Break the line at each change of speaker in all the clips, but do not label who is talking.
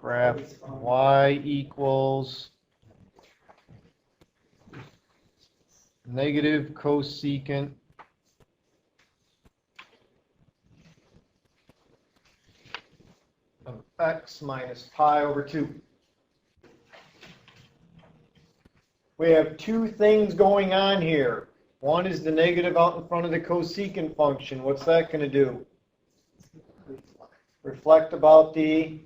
graph y equals negative cosecant of x minus pi over 2. We have two things going on here. One is the negative out in front of the cosecant function. What's that going to do? Reflect about the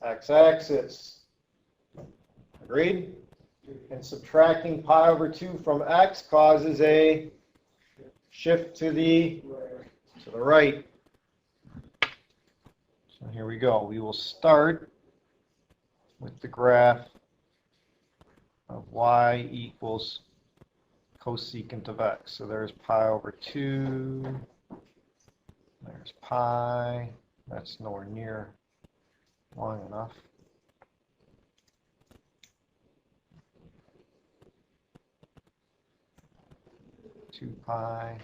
x-axis. Agreed? And subtracting pi over 2 from x causes a shift to the right. So here we go. We will start with the graph of y equals cosecant of x. So there's pi over 2. There's pi. That's nowhere near long enough. Two pi.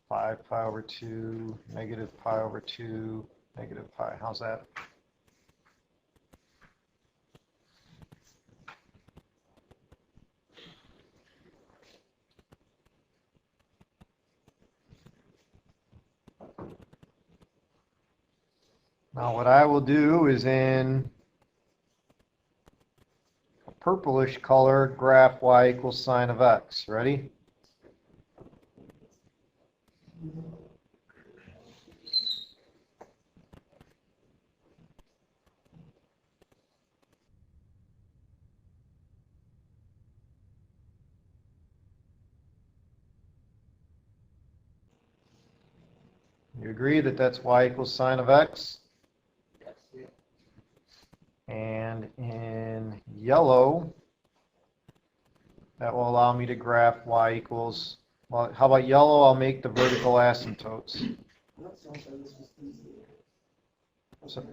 5 pi over 2, negative pi over 2, negative pi. How's that? Now what I will do is in a purplish color, graph y equals sine of x. Ready? You agree that that's y equals sine of x? Yes. And in yellow, that will allow me to graph y equals, well, how about yellow? I'll make the vertical asymptotes. So,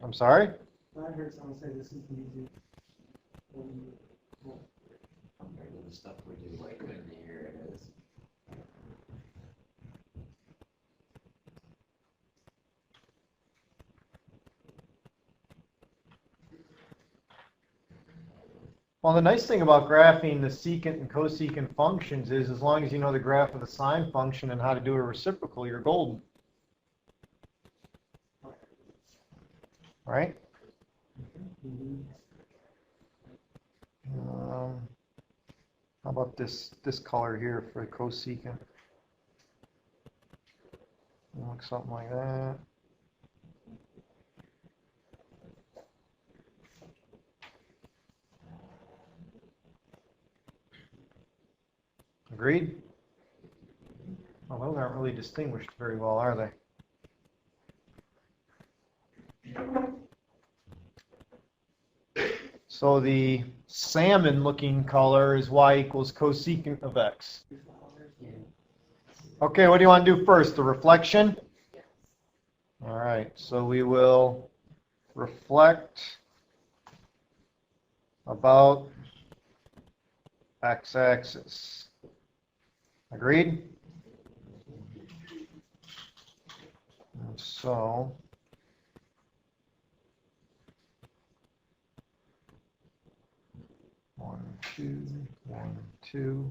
I'm sorry?
I heard someone say this is easy.
Compared to the stuff we do like in here, it is.
Well, the nice thing about graphing the secant and cosecant functions is as long as you know the graph of the sine function and how to do a reciprocal, you're golden. Right? How about this color here for the cosecant? Looks something like that. Agreed? Well, those aren't really distinguished very well, are they? So the salmon-looking color is y equals cosecant of x. Okay, what do you want to do first? The reflection? All right, so we will reflect about x-axis. Agreed? And so one, two.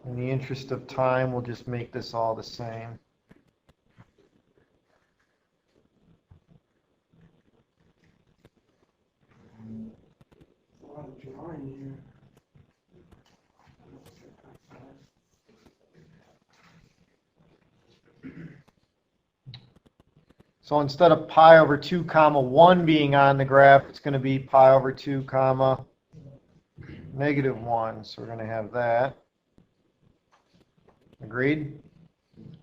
In the interest of time, we'll just make this all the same.
A lot of drawing here.
So instead of pi over 2 comma 1 being on the graph, it's going to be pi over 2 comma negative 1. So we're going to have that. Agreed?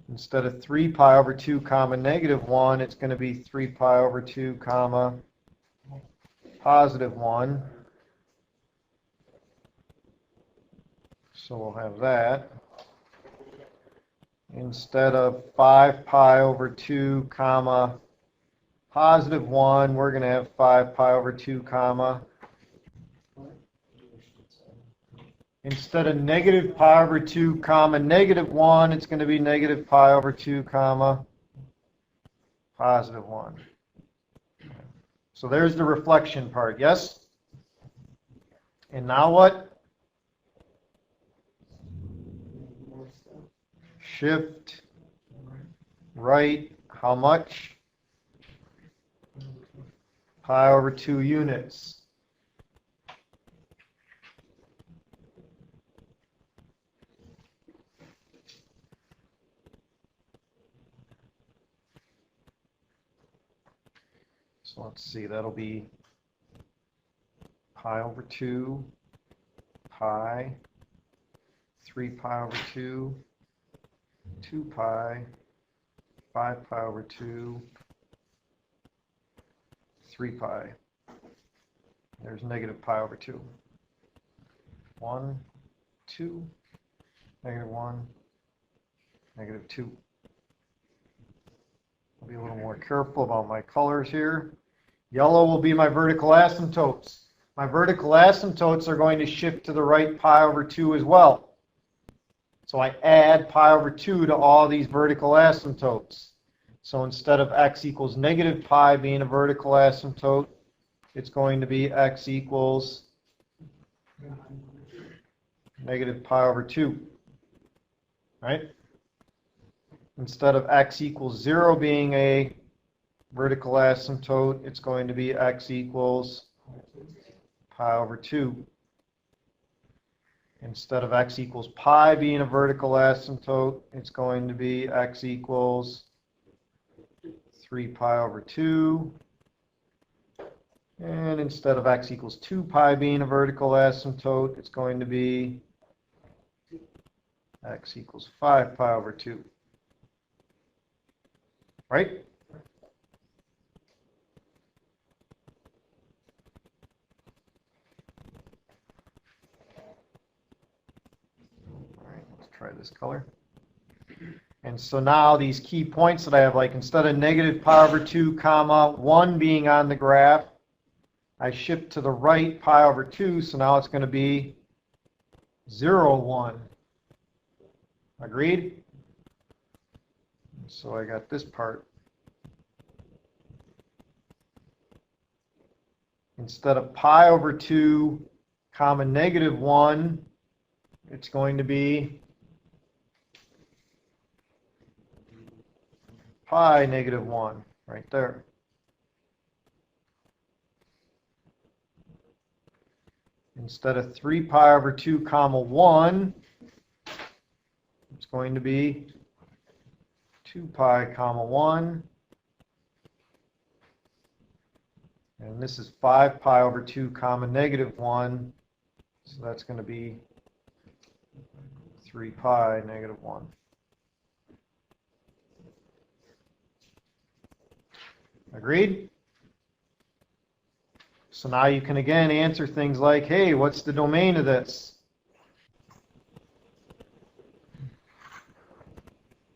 Instead of 3 pi over 2 comma negative 1, it's going to be 3 pi over 2 comma positive 1. So we'll have that. Instead of 5 pi over 2 comma positive 1, we're going to have 5 pi over 2 comma Instead of negative pi over 2 comma negative 1, it's going to be negative pi over 2 comma positive 1. So there's the reflection part, yes? And now what?
More stuff.
Shift right, how much? Pi over 2 units. So let's see, that'll be pi over 2, pi, 3 pi over 2, 2 pi, 5 pi over 2, 3 pi. There's negative pi over 2. 1, 2, negative 1, negative 2. I'll be a little more careful about my colors here. Yellow will be my vertical asymptotes. My vertical asymptotes are going to shift to the right pi over 2 as well. So I add pi over 2 to all these vertical asymptotes. So instead of x equals negative pi being a vertical asymptote, it's going to be x equals negative pi over 2. Right? Instead of x equals 0 being a vertical asymptote, it's going to be x equals pi over 2. Instead of x equals pi being a vertical asymptote, it's going to be x equals 3 pi over 2. And instead of x equals 2 pi being a vertical asymptote, it's going to be x equals 5 pi over 2. Right? All right, let's try this color. And so now these key points that I have, like instead of negative pi over 2 comma 1 being on the graph, I shift to the right pi over 2, so now it's going to be 0, 1. Agreed? So I got this part. Instead of pi over 2 comma negative 1, it's going to be pi negative 1 right there. Instead of 3 pi over 2 comma 1, it's going to be 2 pi comma 1. And this is 5 pi over 2 comma negative 1. So that's going to be 3 pi negative 1. Agreed? So now you can again answer things like, hey, what's the domain of this?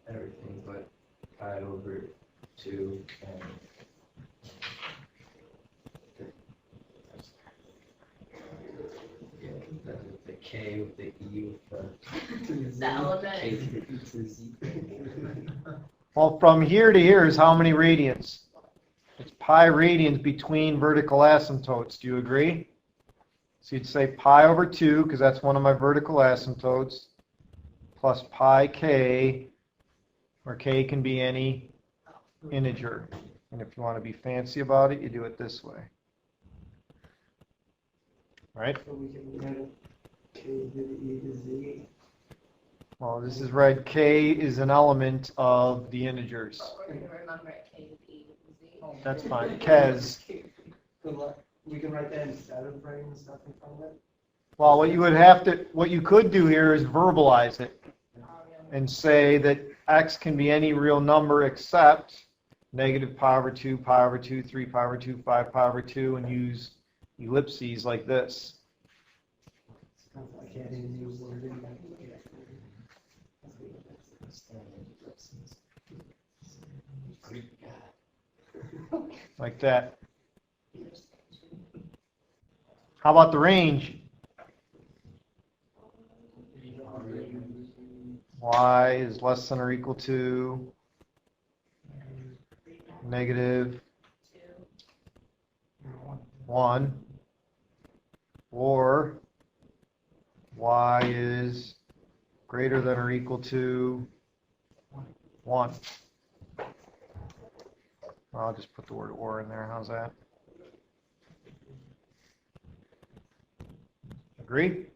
Everything but pi over 2 and the K with the E with
The element.
K to the E to the Z.
Well, from here to here is how many radians? It's pi radians between vertical asymptotes. Do you agree? So you'd say pi over 2, because that's one of my vertical asymptotes, plus pi k, where k can be any integer. And if you want to be fancy about it, you do it this way. Right?
So we can write K to the E to Z.
Well, this is right. K is an element of the integers.
Or you can remember it, K to the E to the Z.
That's fine. Kez.
We can write that instead of writing stuff in front of it.
Well, what you could do here is verbalize it and say that x can be any real number except negative pi over 2, pi over 2, 3 pi over 2, 5 pi over 2, and use ellipses like this.
It's kind of like adding a new word in there.
Like that. How about the range? y is less than or equal to negative 1, or y is greater than or equal to 1. I'll just put the word or in there. How's that? Agree?